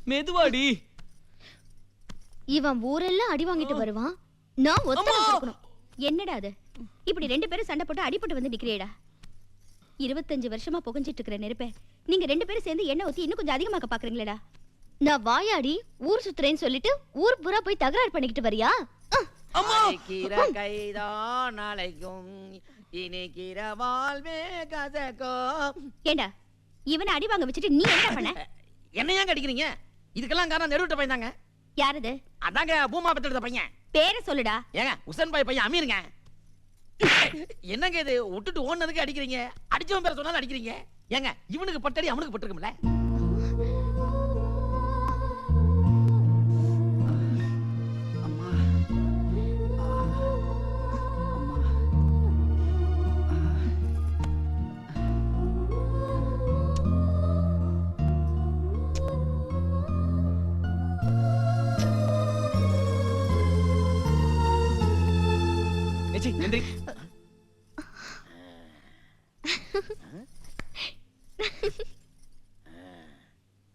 மெதுவாடி. இவன் ஊரெல்லாம் அடி வாங்கிட்டு வருவான், நான் ஒத்தடம் கொடுக்கணும். என்னடா அது, இப்படி 2 பேரும் சண்டை போட்டு அடிபட்டு வந்து நிக்கிறேடா? 25 வருஷமா புகஞ்சிட்டு இருக்கிற நெருப்பை நீங்க 2 பேரும் சேர்ந்து எண்ணெய் ஊத்தி இன்னும் கொஞ்சம் அதிகமாக்க பாக்குறீங்களேடா? நான் வாயாடி ஊர் சுத்துறேன்னு சொல்லிட்டு ஊர் பூரா போய் தகராறு பண்ணிக்கிட்டு வரியா? கீர கைதான் நாளைக்கும் இனிக்கிற வாழ்வே கசக்கும். ஏண்டா இவனை அடி வாங்க வச்சுட்டு நீ என்ன பண்ண? என்ன ஏன் கடிக்கிறீங்க? இதுக்கெல்லாம் காரணம் நெருவிட்ட பையன் தாங்க. யாரது? அதாங்க பூமா பெத்தெடுத்த பையன். பேரை சொல்லுடா. ஏங்க உசன் பாய் பையன் அமீருங்க. என்னங்க இது, விட்டுட்டு ஓடுனதுக்கு அடிக்கிறீங்க? அடிச்சவன் பேரை சொன்னாலும் அடிக்கிறீங்க. ஏங்க இவனுக்கு பட்டடி அவனுக்கு பட்டிருக்கும்ல?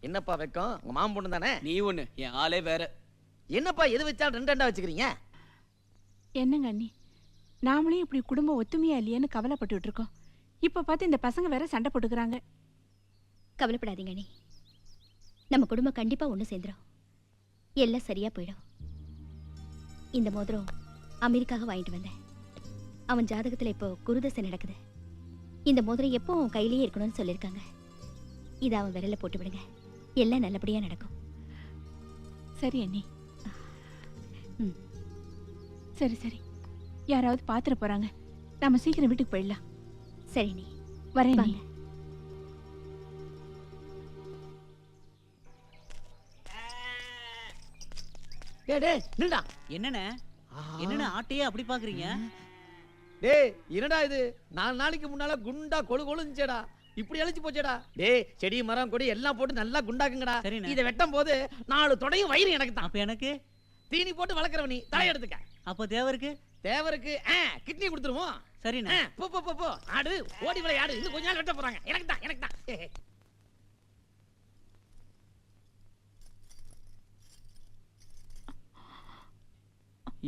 என்னப்பா வெக்கம்? உங்க மாமன் பொண்ணு தானே? நீ ஒண்ணு, என் ஆளே வேற. என்னப்பா எது வச்சாலும் 2 வச்சுக்கிறீங்க? என்னங்க அண்ணி, நாமளே இப்படி குடும்பம் ஒத்துமையா இல்லையேன்னு கவலைப்பட்டுட்டு இருக்கோம். இப்ப பார்த்து இந்த பசங்க வேற சண்டை போட்டுக்கிறாங்க. கவலைப்படாதீங்க அண்ணி, நம்ம குடும்பம் கண்டிப்பா ஒண்ணு சேர்ந்துரும். எல்லாம் சரியா போயிடும். இந்த மோதிரம் அமெரிக்காக வாங்கிட்டு வந்தேன். அவன் ஜாதகத்துல இப்போ குருதசை நடக்குது. இந்த மோதிரம் எப்போ அவன் கையிலேயே இருக்கணும்னு சொல்லியிருக்காங்க. இதை அவன் விரல போட்டு விடுங்க, எல்லாம் நல்லபடியா நடக்கும். சரி அண்ணி. சரி சரி, யாராவது பாத்திர போறாங்க, நாம சீக்கிரம் வீட்டுக்கு போயிடலாம். சரி நீ வரேன். என்னண்ணே என்னண்ணே ஆட்டையே அப்படி பாக்குறீங்க? டேய் என்னடா இது, 4 நாளைக்கு முன்னால குண்டா கொழு கொழுஞ்சேடா, இப்படி அழிச்சு போச்சேடா. டேய் செடி மரம் கொடி எல்லாம் போட்டு நல்லா குண்டாக்குங்கடா. இத வெட்டும் போது 4 தொடையும் வயிறு எனக்கு தான். அப்ப எனக்கு தீனி போட்டு வளர்க்கறவ நீ தலை எடுத்துக்க. அப்ப தேவருக்கு கிட்னி கொடுத்துருவோம். சரிண்ணே. போ போ போ ஆடு, ஓடி விளையாடு. இன்னும் கொஞ்ச நாள் வெட்ட போறாங்க. எனக்கு தான்.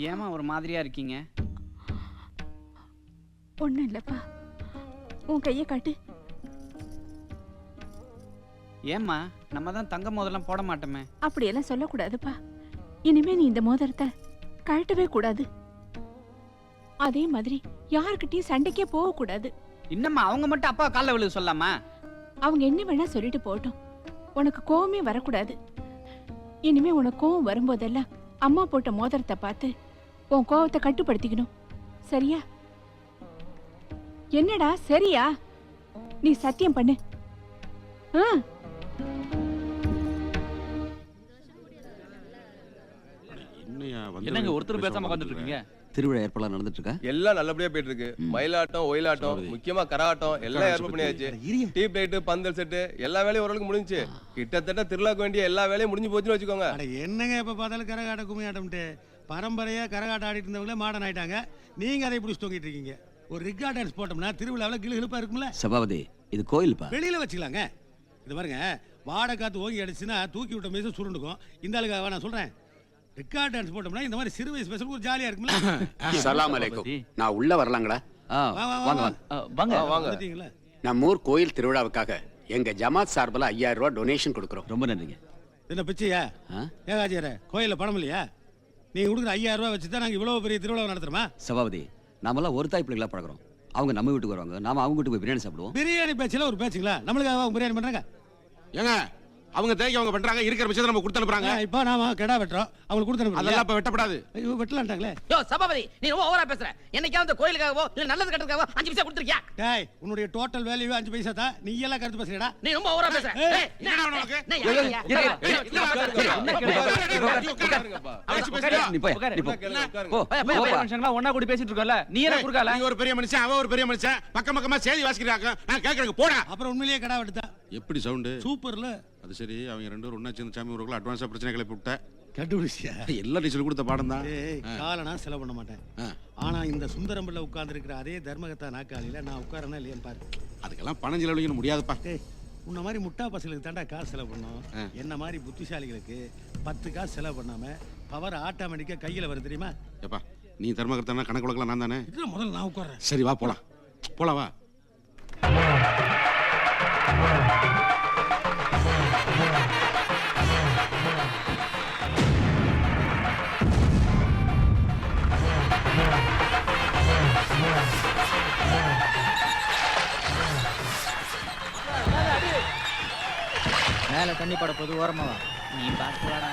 ஏமா ஒரு மாதிரியா இருக்கீங்க? ஒண்ணும் இல்லப்பா, உன் கையை காட்டு. ஏம்மா, நம்ம தான் தங்க மோதிரம் போட மாட்டோமே. அப்படியெல்லாம் சொல்லக்கூடாதுப்பா. இனிமே நீ இந்த மோதிரத்தை கழட்டவே கூடாது. அதே மாதிரி யாருக்கிட்டையும் சண்டைக்கே போக கூடாது. இன்னம்மா அவங்க மட்டும் அப்பா கால்ல விழுக சொல்லாமா? அவங்க என்ன வேணா சொல்லிட்டு போகட்டும், உனக்கு கோவமே வரக்கூடாது. இனிமே உனக்கு கோவம் வரும்போதெல்லாம் அம்மா போட்ட மோதிரத்தை பார்த்து உன் கோவத்தை கட்டுப்படுத்திக்கணும். சரியா? என்னடா சரியா? நீ சத்தியம் பண்ணு. என்னங்க ஒருத்தர் பேசாம உட்கார்ந்துட்டு இருக்கீங்க? திருவிழா ஏற்பாடு நடந்துட்டு இருக்கா? எல்லாம் நல்லபடியா போயிட்டு இருக்கு. மயிலாட்டம், ஒயிலாட்டம், முக்கியமா கரகாட்டம் எல்லாம் ஏற்பாடு பண்ணியாச்சு. டீப் லைட், பந்தல் செட்டு எல்லா வேலையும் ஓரளவுக்கு முடிஞ்சுச்சு. கிட்டத்தட்ட திருவிழாக்கு வேண்டிய எல்லா வேலையும் முடிஞ்சு போச்சுன்னு வச்சுக்கோங்க. என்னங்க இப்ப பார்த்தாலும் கரகாட்ட கும்மியாட்டம்ட்டு பரம்பரையா கரகாட்டம் ஆடிட்டு இருந்தவங்களே மாடர்ன் ஆயிட்டாங்க. நீங்க அதை இப்படி தொங்கிட்டு இருக்கீங்க. ஒரு ரிக்கா டான்ஸ் போட்டோம்னா திருவிழாவில் கிளு கிளுப்பா இருக்கும்ல. சபாபதி, இது கோயில்ப்பா. வெளியில வச்சுக்கலாங்க. இது பாருங்க, வாடை காத்து ஓங்கி அடிச்சுன்னா தூக்கி விட்ட மீச சுருண்டுக்கும். இந்த ஆளுக்காக நான் சொல்றேன், ரிக்கா டான்ஸ் போட்டோம்னா இந்த மாதிரி சிறு வயசு ஸ்பெஷல் ஒரு ஜாலியா இருக்கும்ல. அஸ்ஸலாமு அலைக்கும். நான் உள்ள வரலாங்களா? வாங்க வாங்க. நம்ம ஊர் கோயில் திருவிழாவுக்காக எங்க ஜமாத் சார்பில் 5000 ரூபாய் டொனேஷன் கொடுக்குறோம். ரொம்ப நன்றிங்க. என்ன பிச்சையா? ஏகாஜியர கோயில்ல பணம் இல்லையா? நீங்க கொடுக்குற 5000 ரூபாய் வச்சு தான் நாங்க இவ்வளவு பெரிய திருவிழா நடத்துறோமா? சபாபதி, நாமெல்லாம் ஒரு தாய் பிள்ளைகளா பழகிறோம். அவங்க நம்ம வீட்டுக்கு வருவாங்க, நாம அவங்க வீட்டுக்கு போய் பிரியாணி சாப்பிடுவோம். பிரியாணி பேச்சுல ஒரு பேச்சுங்களா? நம்மளுக்காக அவங்க பிரியாணி பண்றாங்க. ஏங்க அவங்க தேய்க்க அவங்க பண்றாங்க, இருக்கிற விஷயத்தை நம்ம கொடுத்து அனுப்புறாங்க. இப்போ நாம கெடா வெட்டுறோம், அவங்களுக்கு கொடுத்து அனுப்புறோம். அதெல்லாம் இப்ப வெட்டப்படாது. ஐயோ வெட்டலாம்ட்டாங்களே. யோ சபாபதி, நீ ரொம்ப ஓவரா பேசுற. என்னைக்காவது கோயிலுக்காகவோ இல்ல நல்லது கட்டுறதுக்காகவோ 5 பைசா கொடுத்துருக்கியா? டேய், உன்னுடைய டோட்டல் வேல்யூ 5 பைசா தான். நீ எல்லாம் கருத்து பேசுறடா. நீ ரொம்ப ஓவரா பேசுற. என்னடா உனக்கு? ஒன்னா கூட பேசிட்டு இருக்கோம்ல, நீ என்ன குறுக்கால? நீ ஒரு பெரிய மனுஷன், அவ ஒரு பெரிய மனுஷன், பக்கம் பக்கமா செய்தி வாசிக்கிறாங்க. நான் கேக்குறேன் போடா. அப்புறம் உண்மையிலேயே கடா வெட்டுதா? எப்படி சவுண்ட்? சூப்பர்ல. அது சரி, அவங்க 2 பேரும் ஒண்ணா சேர்ந்து சாமி ஊருக்குள்ள அட்வான்ஸா பிரச்சனை கிளப்பி விட்ட. கண்டுபிடிச்சியா? எல்லா டீச்சர் கொடுத்த பாடம் தான். காலனா செலவு பண்ண மாட்டேன். ஆனா இந்த சுந்தரம்பல்ல உட்கார்ந்து இருக்கிற அதே தர்மகத்தா நாக்காளியில நான் உட்காரனா இல்லையா பாரு. அதுக்கெல்லாம் பணம் செலவழிக்க முடியாதுப்பா. உன்ன மாதிரி முட்டா பசங்களுக்கு தாண்டா காசு செலவு பண்ணோம். என்ன மாதிரி புத்திசாலிகளுக்கு 10 காசு செலவு பண்ணாம பவர் ஆட்டோமேட்டிக்கா கையில வரும் தெரியுமா? ஏப்பா நீ தர்மகர்த்தனா கணக்கு வழக்கெல்லாம் நான் தானே. இதுல முதல்ல நான் உட்கார்றேன். சரி வா போலாம் போலாம் வா. மேல தண்ணி பட போது ஓரமா வா. நீ பார்த்து வாடா.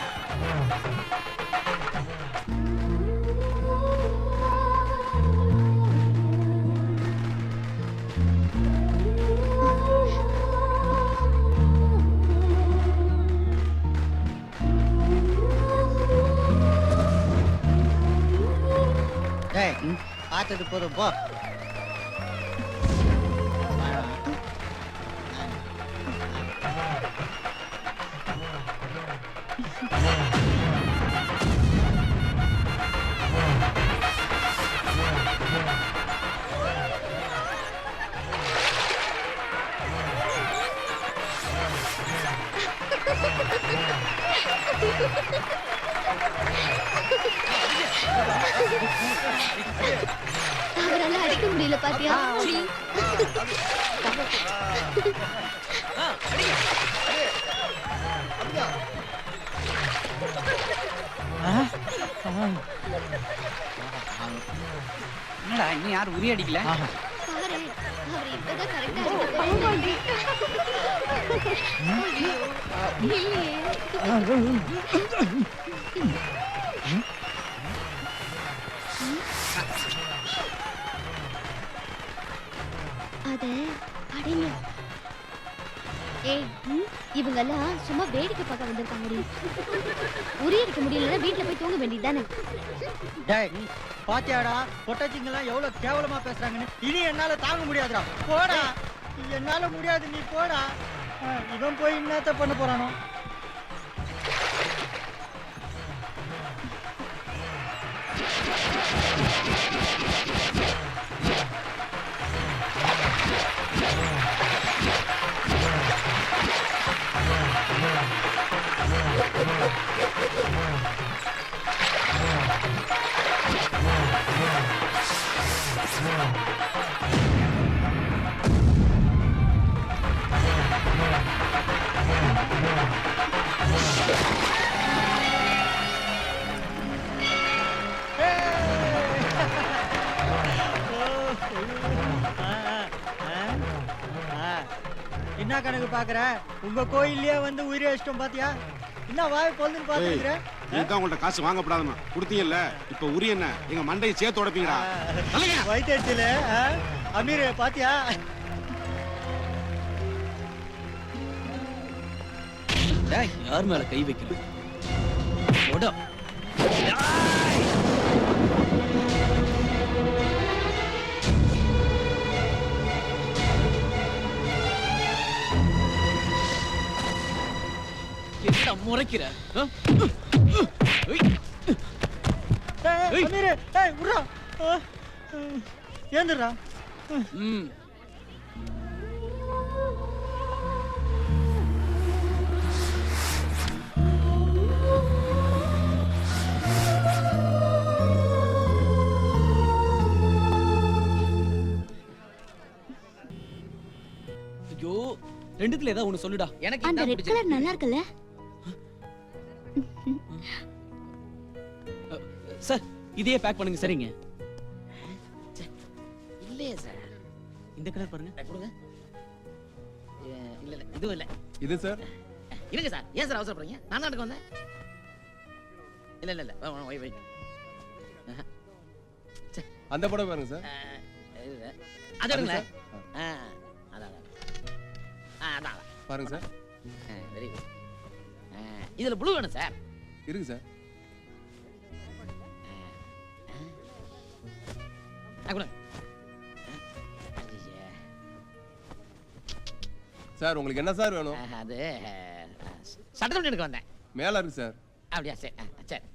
பார்த்தது போதும் போ. அவரால அடிக்க முடியல பாத்தியா? என்னடா இன்னும் யாரும் உரி அடிக்கல? பாரு, அவர் இப்பதான் கரெக்டா அடிக்க அத அடிங்க. ஏய், இவங்கெல்லாம் சும்மா வேடிக்கை பார்க்க வந்திருக்காங்க. உரி அடிக்க முடியலன்னா வீட்டுல போய் தூங்க வேண்டியதுதானே? பாத்தியாடா பொட்டாச்சிங்கெல்லாம் எவ்வளவு கேவலமா பேசுறாங்கன்னு. இனி என்னால தாங்க முடியாதுடா. போடா, என்னால முடியாது, நீ போடா. இவன் போய் என்னத்த பண்ண போறானோ? என்ன கணக்கு பாக்குற? உங்க கோயில்லயே வந்து உயிரை வச்சிட்டோம் பாத்தியா? என்ன வாய் பொழுதுன்னு பாத்துக்கிற? இதுதான் உங்கள்ட்ட காசு வாங்கப்படாதுமா கொடுத்தீங்கல்ல. இப்ப உரி என்ன எங்க மண்டையை சேர்த்து உடைப்பீங்களா? வைத்தியத்துல அமீர் பாத்தியா? யார் மேல கை வைக்கணும்? முறைக்கிற ஏந்துடா. ஐயோ, ரெண்டுத்துல ஏதாவது ஒண்ணு சொல்லுடா. எனக்கு அந்த ரெட் கலர் நல்லா இருக்குல்ல சார்? இதையே பேக் பண்ணுங்க. சரிங்க. இல்லையே சார், இந்த கலர் பாருங்க. கொடுங்க. இல்ல இல்ல இதுவும் இல்ல. இது சார் இருங்க சார். ஏன் சார் அவசரப்படுறீங்க? நான் தான் எடுக்க வந்தேன். இல்ல இல்ல இல்ல வை வை. அந்த படம் பாருங்க சார். அது எடுங்க. அதான் அதான் பாருங்க சார். Very good. இதுல ப்ளூ வேணும் சார். இருக்கு சார். சார் உங்களுக்கு என்ன சார் வேணும்? அது சட்டத்தோடு எடுக்க வந்தேன். மேல இருக்கு சார். அப்படியா? சரி சரி.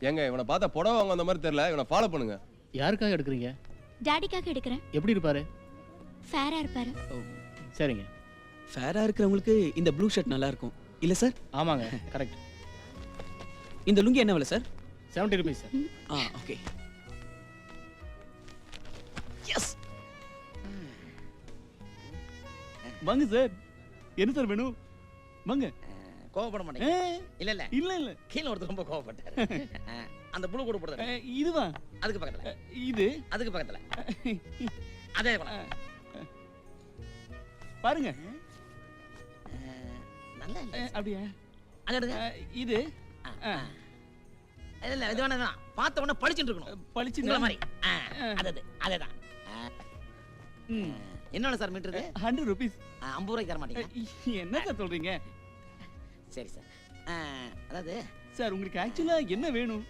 ஏங்க இவனை பார்த்தா புடவை வாங்க அந்த மாதிரி தெரியல. இவனை ஃபாலோ பண்ணுங்க. யாருக்காக எடுக்கிறீங்க? டாடிக்காக எடுக்கிறேன். எப்படி இருப்பாரு? ஃபேரா இருப்பாரு. சரிங்க. ஃபேரா இருக்கிறவங்களுக்கு இந்த ப்ளூ ஷர்ட் நல்லா இருக்கும் இல்ல சார்? ஆமாங்க, கரெக்ட். இந்த லுங்கி என்ன விலை sir? 70 rupees sir. Okay. Yes. வாங்க சார். என்ன சார் வேணும்? வாங்க. கோவப்பட மாட்டீங்க? இல்ல இல்ல. இல்ல இல்ல. கீழ ஒருத்தர் ரொம்ப கோவப்பட்டாரு. அந்த ப்ளூ கூட போடுறது. இதுவா? அதுக்கு பக்கத்துல. இது அதுக்கு பக்கத்துல. அதே கூட. பாருங்க. நல்லா இல்ல. அப்படியே. அத எடுங்க. இது இல்ல இது வேணாம். பார்த்த உடனே பளிச்சிட்டு இருக்கணும். பளிச்சிங்க மாதிரி. அதேதான். என்ன சார் மீட்டர் இது? 100 rupees. 50 ரூபாய்க்கு தர மாட்டீங்க? என்ன சார் சொல்றீங்க? சரி சார். அதாவது சார் உங்களுக்கு ஆக்சுவலா என்ன வேணும்?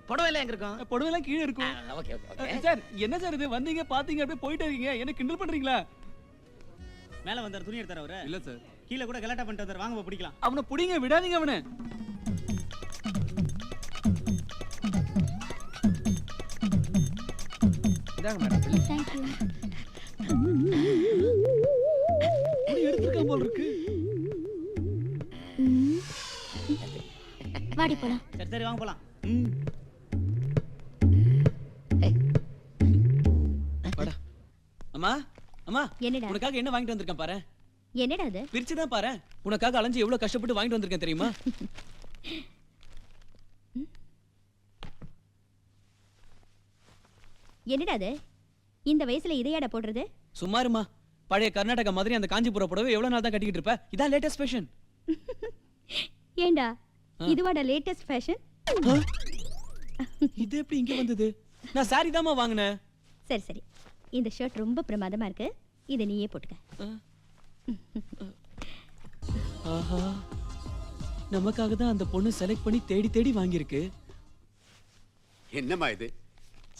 புடவை எல்லாம் எங்க இருக்கும்? புடவை எல்லாம் கீழே இருக்கும். Okay okay okay. சார் என்ன சார் இது வந்தீங்க பாத்தீங்க அப்படியே போயிட்டே இருக்கீங்க. என்ன கிண்டல் பண்றீங்களா? மேல வந்தார் துணி எடுத்தார் அவரு. இல்ல சார். கீழ கூட கலாட்டா பண்ணிட்டு வந்தார். வாங்க பிடிக்கலாம். அவனை புடிங்க, விடாதீங்க அவனை. இதாங்க மேடம். Thank you. புடி எடுத்துக்க போல இருக்கு. வாடி போலாம். சரி சரி வாங்க போலாம். வாடா. அம்மா அம்மா என்னடா? உனக்காக என்ன வாங்கிட்டு வந்திருக்கேன் பாரு. என்னடா அது? பிரிச்சு தான் பாரு. உனக்காக அலைஞ்சு எவ்வளவு கஷ்டப்பட்டு வாங்கிட்டு வந்திருக்கேன் தெரியுமா? என்னடா அது? இந்த வயசுல இதையாடா போடுறது? சும்மாருமா. பழைய கர்நாடகா மாதிரி அந்த காஞ்சிபுரம் புடவை எவ்வளவு நாள் தான் கட்டிக்கிட்டு இருப்ப? இதான் லேட்டஸ்ட் ஃபேஷன். ஏண்டா இதுவாடா லேட்டஸ்ட் ஃபேஷன்? இது எப்படி இங்க வந்தது? நான் சாரி தாமா வாங்கினேன். சரி சரி, இந்த ஷர்ட் ரொம்ப பிரமாதமா இருக்கு. இதை நீயே போட்டுக்க. ஆஹா, நமக்காக தான் அந்த பொண்ணு செலக்ட் பண்ணி தேடி தேடி வாங்கியிருக்கு. என்னம்மா இது?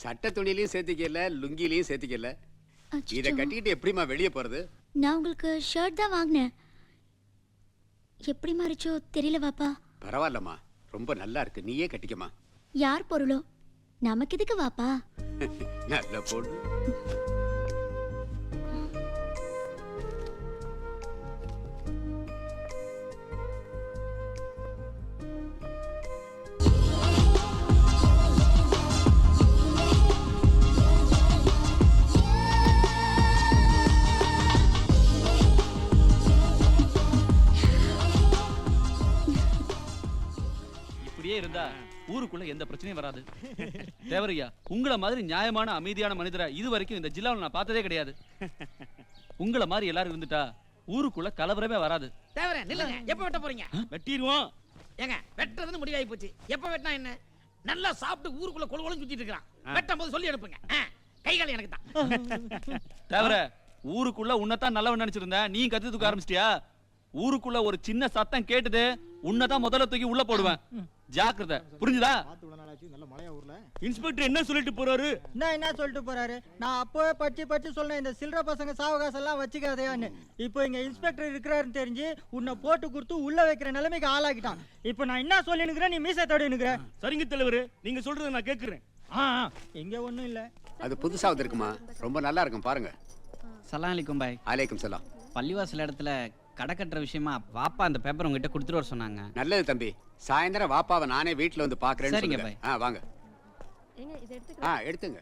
சட்ட துணியிலையும் சேர்த்துக்கல, லுங்கிலையும் சேர்த்துக்கல. இதை கட்டிக்கிட்டு எப்படிமா வெளியே போறது? நான் உங்களுக்கு ஷர்ட் தான் வாங்கினேன். எப்படி மாறிச்சோ தெரியல வாப்பா. பரவாயில்லம்மா, ரொம்ப நல்லா இருக்கு. நீயே கட்டிக்கமா. யார் பொருளோ நமக்கு எதுக்கு வாப்பா? நல்ல பொண்ணு. இப்படியே இருந்தா ஊருக்குள்ள எந்த பிரச்சனையும் வராது. தேவரையா, உங்களை மாதிரி நியாயமான அமைதியான மனிதரை இது வரைக்கும் இந்த ஜில்லாவில் நான் பார்த்ததே கிடையாது. உங்களை மாதிரி எல்லாரும் இருந்துட்டா ஊருக்குள்ள கலவரமே வராது. தேவரே நில்லுங்க. எப்ப வெட்ட போறீங்க? வெட்டிடுவோம். ஏங்க வெட்டுறதுன்னு முடிவாகி போச்சு. எப்ப வெட்டினா என்ன? நல்லா சாப்பிட்டு ஊருக்குள்ள கொழுகொழுன்னு சுத்திட்டு இருக்கான். வெட்டும் போது சொல்லி அனுப்புங்க. கைகால எனக்கு தான். தேவர, ஊருக்குள்ள உன்னதான் நல்லவன் நினைச்சிருந்தேன். நீ கத்து தூக்க ஆரம்பிச்சிட்டியா? ஊருக்குள்ள ஒரு சின்ன சத்தம் கேட்டது, உன்னதான் முதல்ல தூக்கி உள்ள போடுவேன். ஜாக்கிரதை, புரிஞ்சுதா? இன்ஸ்பெக்டர் என்ன சொல்லிட்டு போறாரு? என்ன சொல்லிட்டு போறாரு? நான் அப்பவே பற்றி சொன்னேன், இந்த சில்லற பசங்க சாவகாசம் எல்லாம் வச்சுக்காதையான்னு. இப்போ இங்க இன்ஸ்பெக்டர் இருக்கிறாருன்னு தெரிஞ்சு உன்னை போட்டு கொடுத்து உள்ள வைக்கிற நிலைமைக்கு ஆளாக்கிட்டான். இப்போ நான் என்ன சொல்லி நிக்கிறேன், நீ மீசை தோடி நிக்கிற. சரிங்க தலைவர், நீங்க சொல்றதை நான் கேட்கிறேன். எங்க ஒண்ணும் இல்ல. அது புதுசா வந்திருக்குமா? ரொம்ப நல்லா இருக்கும் பாருங்க. சலாம் அலைக்கும் பாய். அலைக்கும் சலாம். பள்ளிவாசல் இடத்துல கடை கட்டுற விஷயமா வாப்பா அந்த பேப்பர் உங்ககிட்ட கொடுத்துட்டு வர சொன்னாங்க. நல்லது தம்பி. சாயந்தரம் வாப்பாவை நானே வீட்டுல வந்து பாக்குறேன்னு சரிங்க சொல்லுங்க. பாய். வாங்க. எடுத்துங்க.